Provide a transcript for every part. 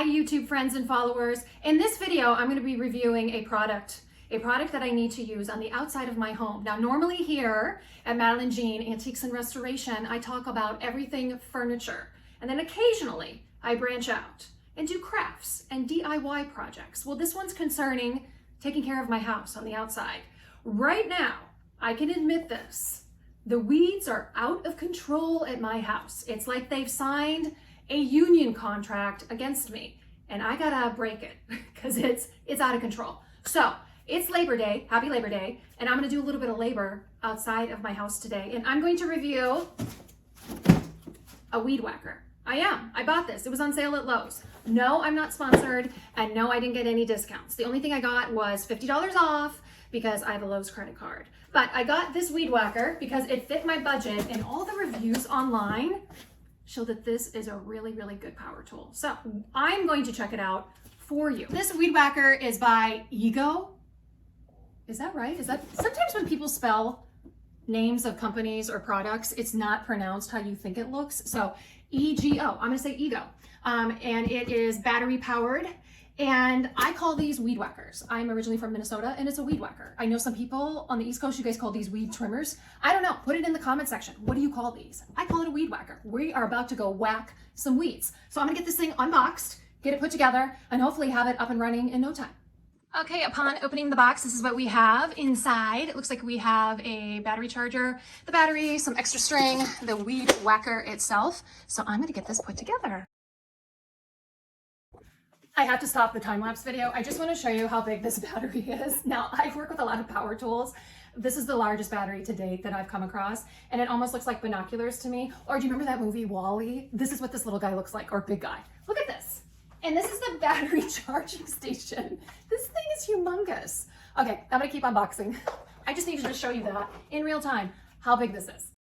YouTube friends and followers. In this video, I'm going to be reviewing a product that I need to use on the outside of my home. Now, normally here at Madeline Jean Antiques and Restoration, I talk about everything furniture. And then occasionally I branch out and do crafts and DIY projects. Well, this one's concerning taking care of my house on the outside. Right now, I can admit this. The weeds are out of control at my house. It's like they've signed a union contract against me, and I gotta break it because it's out of control. So it's Labor Day, happy Labor Day, and I'm gonna do a little bit of labor outside of my house today, and I'm going to review a weed whacker. I bought this, it was on sale at Lowe's. No, I'm not sponsored, and no, I didn't get any discounts. The only thing I got was $50 off because I have a Lowe's credit card. But I got this weed whacker because it fit my budget, and all the reviews online show that this is a really, really good power tool. So I'm going to check it out for you. This weed whacker is by EGO. Is that right? Sometimes when people spell names of companies or products, it's not pronounced how you think it looks. So EGO, I'm gonna say EGO. And it is battery powered. And I call these weed whackers. I'm originally from Minnesota, and it's a weed whacker. I know some people on the East Coast, you guys call these weed trimmers. I don't know, put it in the comment section. What do you call these? I call it a weed whacker. We are about to go whack some weeds. So I'm gonna get this thing unboxed, get it put together, and hopefully have it up and running in no time. Okay, upon opening the box, this is what we have inside. It looks like we have a battery charger, the battery, some extra string, the weed whacker itself. So I'm gonna get this put together. I have to stop the time-lapse video. I just want to show you how big this battery is. Now, I work with a lot of power tools. This is the largest battery to date that I've come across, and it almost looks like binoculars to me. Or do you remember that movie WALL-E? This is what this little guy looks like, or big guy. Look at this. And this is the battery charging station. This thing is humongous. Okay, I'm gonna keep unboxing. I just needed to show you that in real time, how big this is.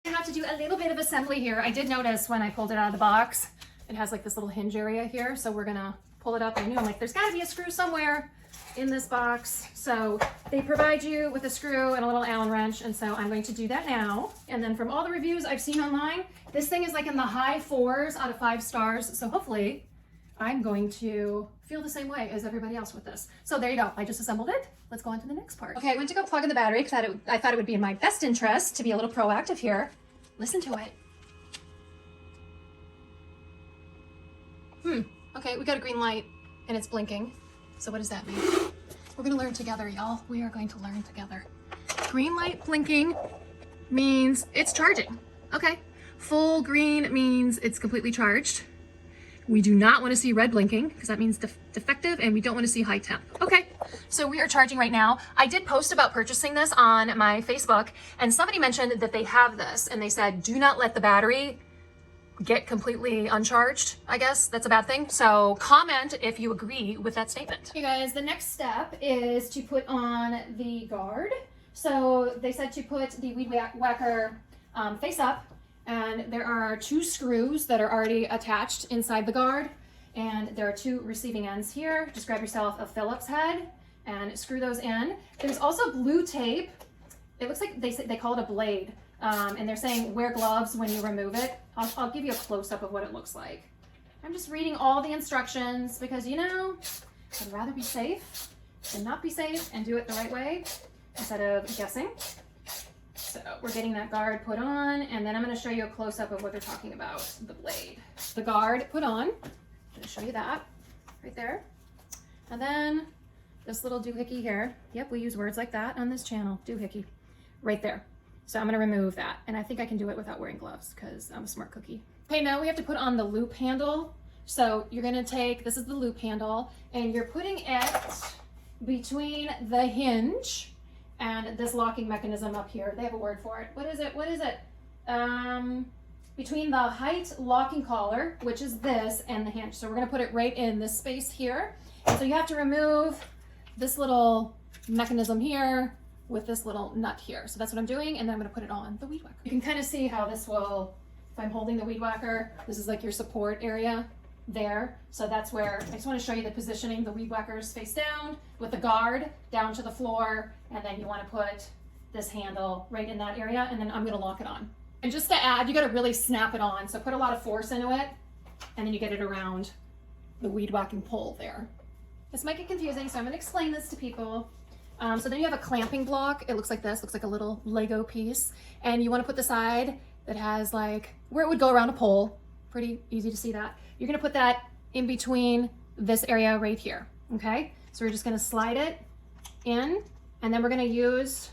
I have to do a little bit of assembly here. I did notice when I pulled it out of the box, it has like this little hinge area here. So we're gonna pull it up. I knew, I'm like, there's gotta be a screw somewhere in this box. So they provide you with a screw and a little Allen wrench. And so I'm going to do that now. And then from all the reviews I've seen online, this thing is like in the high 4s out of 5 stars. So hopefully I'm going to feel the same way as everybody else with this. So there you go. I just assembled it. Let's go on to the next part. Okay, I went to go plug in the battery because I thought it would be in my best interest to be a little proactive here. Listen to it. Okay, we got a green light and it's blinking. So what does that mean? We're gonna learn together, y'all. We are going to learn together. Green light blinking means it's charging. Okay, full green means it's completely charged. We do not want to see red blinking because that means defective, and we don't want to see high temp. Okay, so we are charging right now. I did post about purchasing this on my Facebook, and somebody mentioned that they have this, and they said, do not let the battery get completely uncharged. I guess that's a bad thing. So comment if you agree with that statement. Okay guys, the next step is to put on the guard. So they said to put the weed whacker face up, and there are 2 screws that are already attached inside the guard, and there are 2 receiving ends here. Just grab yourself a Phillips head and screw those in. There's also blue tape. It looks like they call it a blade, and they're saying wear gloves when you remove it. I'll give you a close-up of what it looks like. I'm just reading all the instructions because, you know, I'd rather be safe than not be safe and do it the right way instead of guessing. So we're getting that guard put on, and then I'm going to show you a close-up of what they're talking about, the blade. The guard put on, I'm going to show you that right there. And then this little doohickey here. Yep, we use words like that on this channel, doohickey, right there. So I'm going to remove that, and I think I can do it without wearing gloves because I'm a smart cookie. Okay, now we have to put on the loop handle. So you're going to take, this is the loop handle, and you're putting it between the hinge and this locking mechanism up here. They have a word for it. What is it? What is it? Between the height locking collar, which is this, and the hinge. So we're going to put it right in this space here. So you have to remove this little mechanism here with this little nut here. So that's what I'm doing, and then I'm going to put it on the weed whacker. You can kind of see how this will, if I'm holding the weed whacker, this is like your support area there. So that's where I just want to show you the positioning. The weed whacker's face down with the guard down to the floor, and then you want to put this handle right in that area, and then I'm going to lock it on. And just to add, you got to really snap it on. So put a lot of force into it, and then you get it around the weed whacking pole there. This might get confusing, so I'm going to explain this to people. So then you have a clamping block. It looks like this, looks like a little Lego piece. And you want to put the side that has like where it would go around a pole. Pretty easy to see that. You're going to put that in between this area right here. Okay, so we're just going to slide it in, and then we're going to use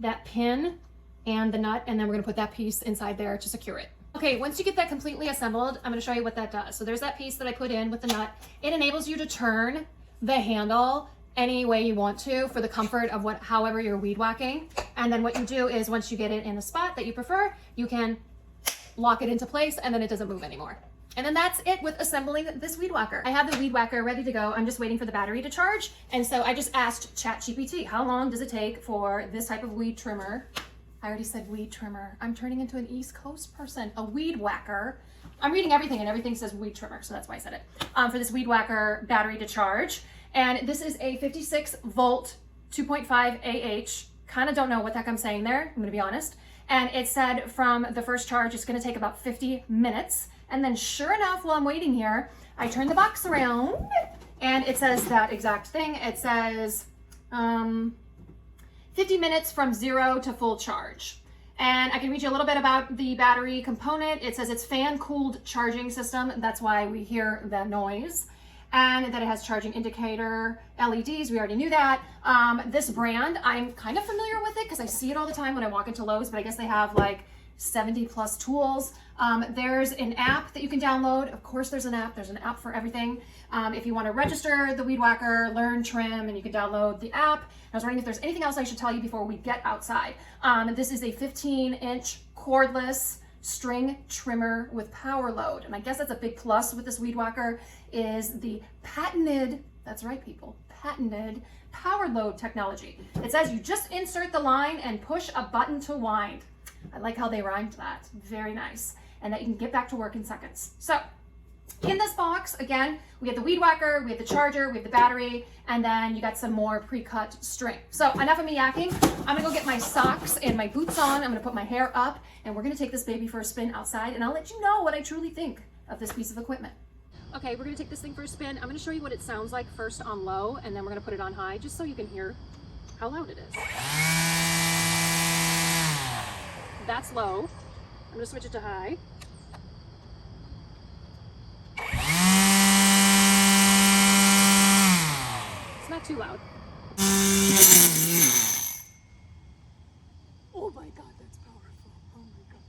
that pin and the nut, and then we're going to put that piece inside there to secure it. Okay, once you get that completely assembled, I'm going to show you what that does. So there's that piece that I put in with the nut. It enables you to turn the handle any way you want to for the comfort of however you're weed whacking. And then what you do is once you get it in a spot that you prefer, you can lock it into place, and then it doesn't move anymore. And then that's it with assembling this weed whacker. I have the weed whacker ready to go. I'm just waiting for the battery to charge. And so I just asked ChatGPT, how long does it take for this type of weed trimmer? I already said weed trimmer. I'm turning into an East Coast person, a weed whacker. I'm reading everything and everything says weed trimmer, so that's why I said it. For this weed whacker battery to charge. And this is a 56 volt, 2.5 AH. Kind of don't know what the heck I'm saying there, I'm gonna be honest. And it said from the first charge, it's gonna take about 50 minutes. And then sure enough, while I'm waiting here, I turn the box around and it says that exact thing. It says 50 minutes from 0 to full charge. And I can read you a little bit about the battery component. It says it's fan-cooled charging system. That's why we hear the noise. And that it has charging indicator, LEDs, we already knew that. This brand, I'm kind of familiar with it because I see it all the time when I walk into Lowe's, but I guess they have like 70 plus tools. There's an app that you can download. Of course there's an app for everything. If you want to register the weed whacker, learn trim, and you can download the app. I was wondering if there's anything else I should tell you before we get outside. This is a 15-inch cordless string trimmer with Powerload. And I guess that's a big plus with this weed whacker is the patented, that's right people, patented Powerload technology. It says you just insert the line and push a button to wind. I like how they rhymed that. Very nice. And that you can get back to work in seconds. So in this box, again, we have the weed whacker, we have the charger, we have the battery, and then you got some more pre-cut string. So enough of me yakking. I'm gonna go get my socks and my boots on. I'm gonna put my hair up, and we're gonna take this baby for a spin outside, and I'll let you know what I truly think of this piece of equipment. Okay, we're gonna take this thing for a spin. I'm gonna show you what it sounds like first on low, and then we're gonna put it on high, just so you can hear how loud it is. That's low. I'm gonna switch it to high. It's not too loud. Oh my God, that's powerful. Oh my God.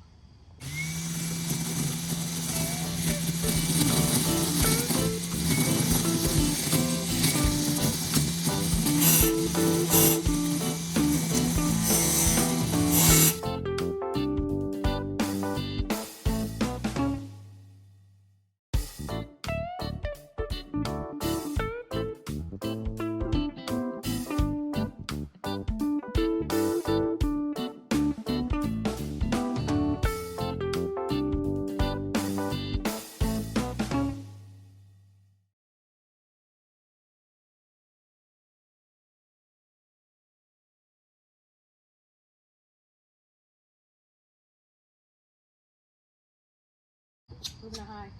Moving to high.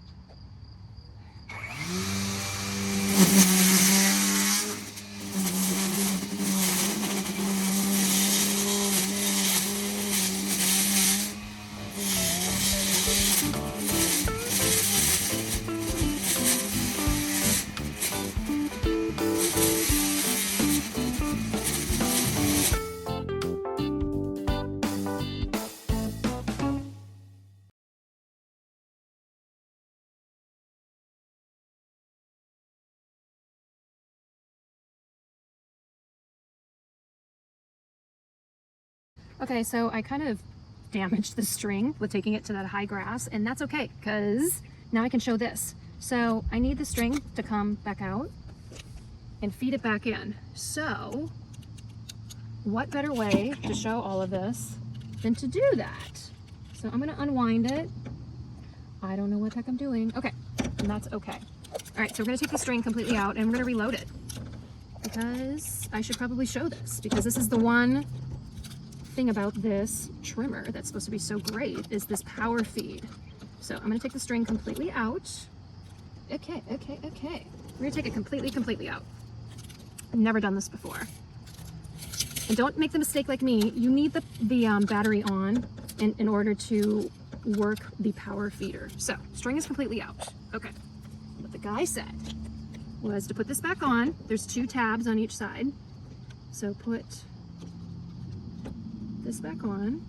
Okay, so I kind of damaged the string with taking it to that high grass, and that's okay because now I can show this. So I need the string to come back out and feed it back in. So what better way to show all of this than to do that? So I'm gonna unwind it. I don't know what the heck I'm doing. Okay, and that's okay. All right, so we're gonna take the string completely out and we're gonna reload it because I should probably show this because this is the one thing about this trimmer that's supposed to be so great is this power feed. So I'm gonna take the string completely out. Okay. We're gonna take it completely out. I've never done this before. And don't make the mistake like me. You need the battery on in order to work the power feeder. So string is completely out. Okay. What the guy said was to put this back on. There's 2 tabs on each side. So put this back on.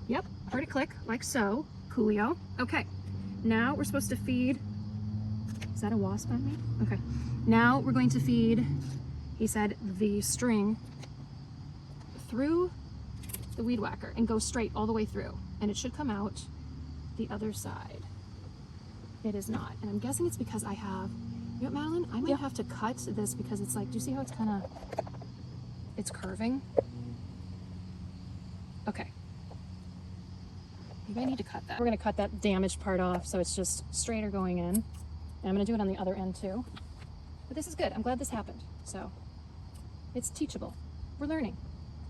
Yep, heard it click like so. Coolio. Okay. Now we're supposed to feed. Is that a wasp on me? Okay. Now we're going to feed, he said, the string through the weed whacker and go straight all the way through. And it should come out the other side. It is not. And I'm guessing it's because I have, you know what, Madeline? I might have to cut this because it's like, do you see how it's kind of, it's curving? Okay. Maybe I need to cut that. We're going to cut that damaged part off so it's just straighter going in. And I'm going to do it on the other end too. But this is good. I'm glad this happened. So it's teachable. We're learning.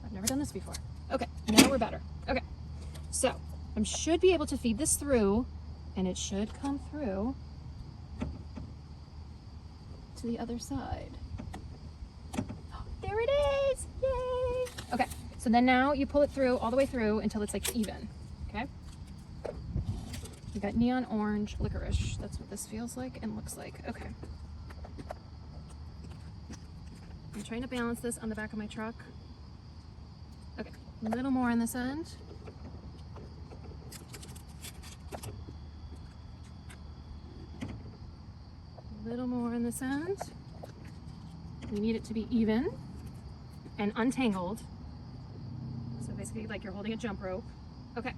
I've never done this before. Okay, now we're better. Okay, so I should be able to feed this through and it should come through to the other side. Oh, there it is! Yay! Okay, so then now you pull it through all the way through until it's like even. Okay? You got neon orange licorice. That's what this feels like and looks like. Okay. I'm trying to balance this on the back of my truck. Okay, a little more on this end. A little more on this end. We need it to be even and untangled. So basically like you're holding a jump rope. Okay,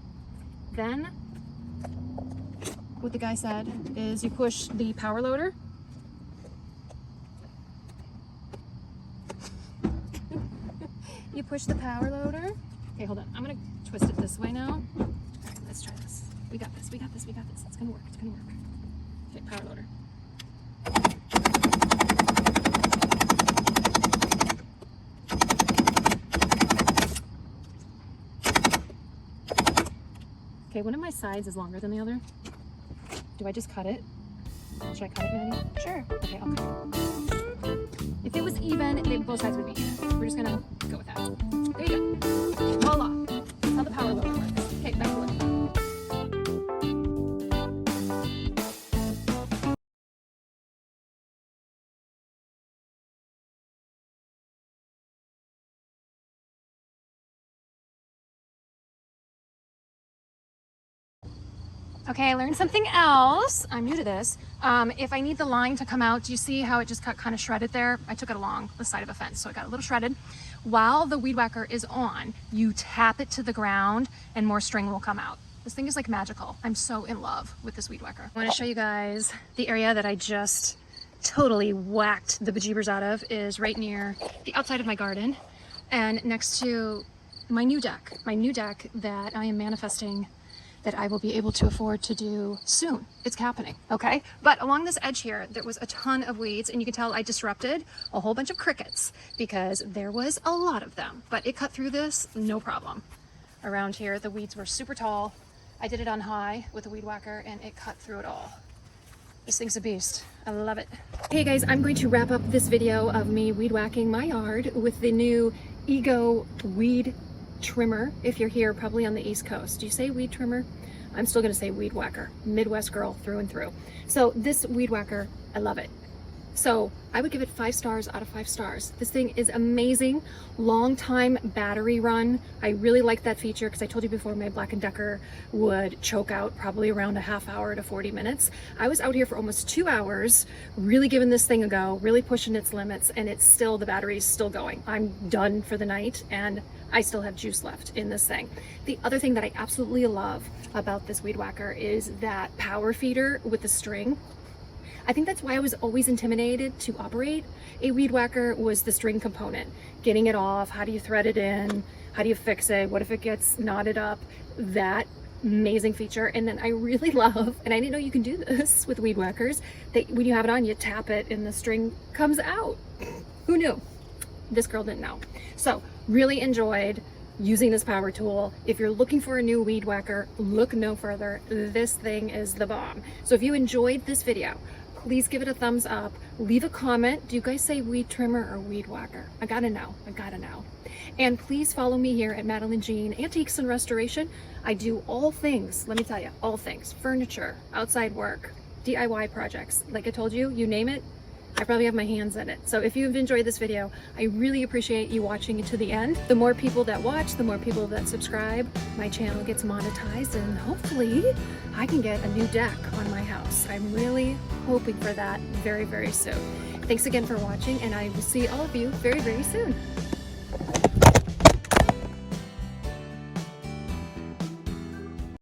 then what the guy said is you push the power loader. You push the power loader. Okay, hold on. I'm gonna twist it this way now. Okay, let's try this. We got this. It's gonna work. Okay, power loader. Okay, one of my sides is longer than the other. Do I just cut it? Should I cut it, Maddie? Sure. Okay, I'll cut it. If it was even, both sides would be even. We're just gonna go with that. There you go. Voila. That's how the power loader works. Okay, back to work. Okay, I learned something else. I'm new to this. If I need the line to come out, do you see how it just got kind of shredded there? I took it along the side of a fence, so it got a little shredded. While the weed whacker is on, you tap it to the ground and more string will come out. This thing is like magical. I'm so in love with this weed whacker. I want to show you guys the area that I just totally whacked the bejeebers out of is right near the outside of my garden and next to my new deck that I am manifesting that I will be able to afford to do soon. It's happening, okay? But along this edge here, there was a ton of weeds and you can tell I disrupted a whole bunch of crickets because there was a lot of them, but it cut through this, no problem. Around here, the weeds were super tall. I did it on high with a weed whacker and it cut through it all. This thing's a beast. I love it. Hey guys, I'm going to wrap up this video of me weed whacking my yard with the new EGO Weed Trimmer. If you're here probably on the East Coast, do you say weed trimmer? I'm still gonna say weed whacker. Midwest girl through and through. So this weed whacker, I love it. So I would give it 5 stars out of 5 stars. This thing is amazing. Long time battery run. I really like that feature because I told you before my Black & Decker would choke out probably around a half hour to 40 minutes. I was out here for almost 2 hours, really giving this thing a go, really pushing its limits, and it's still, the battery's still going. I'm done for the night and I still have juice left in this thing. The other thing that I absolutely love about this weed whacker is that power feeder with the string. I think that's why I was always intimidated to operate a weed whacker was the string component. Getting it off, how do you thread it in, how do you fix it, what if it gets knotted up, that amazing feature. And then I really love, and I didn't know you can do this with weed whackers, that when you have it on, you tap it and the string comes out. Who knew? This girl didn't know. So Really enjoyed using this power tool. If you're looking for a new weed whacker, look no further. This thing is the bomb. So if you enjoyed this video, please give it a thumbs up. Leave a comment. Do you guys say weed trimmer or weed whacker? I gotta know. And please follow me here at Madeline Jean Antiques and Restoration. I do all things, let me tell you, all things. Furniture, outside work, DIY projects. Like I told you, you name it, I probably have my hands in it. So if you've enjoyed this video, I really appreciate you watching it to the end. The more people that watch, the more people that subscribe, my channel gets monetized, and hopefully I can get a new deck on my house. I'm really hoping for that very, very soon. Thanks again for watching, and I will see all of you very, very soon.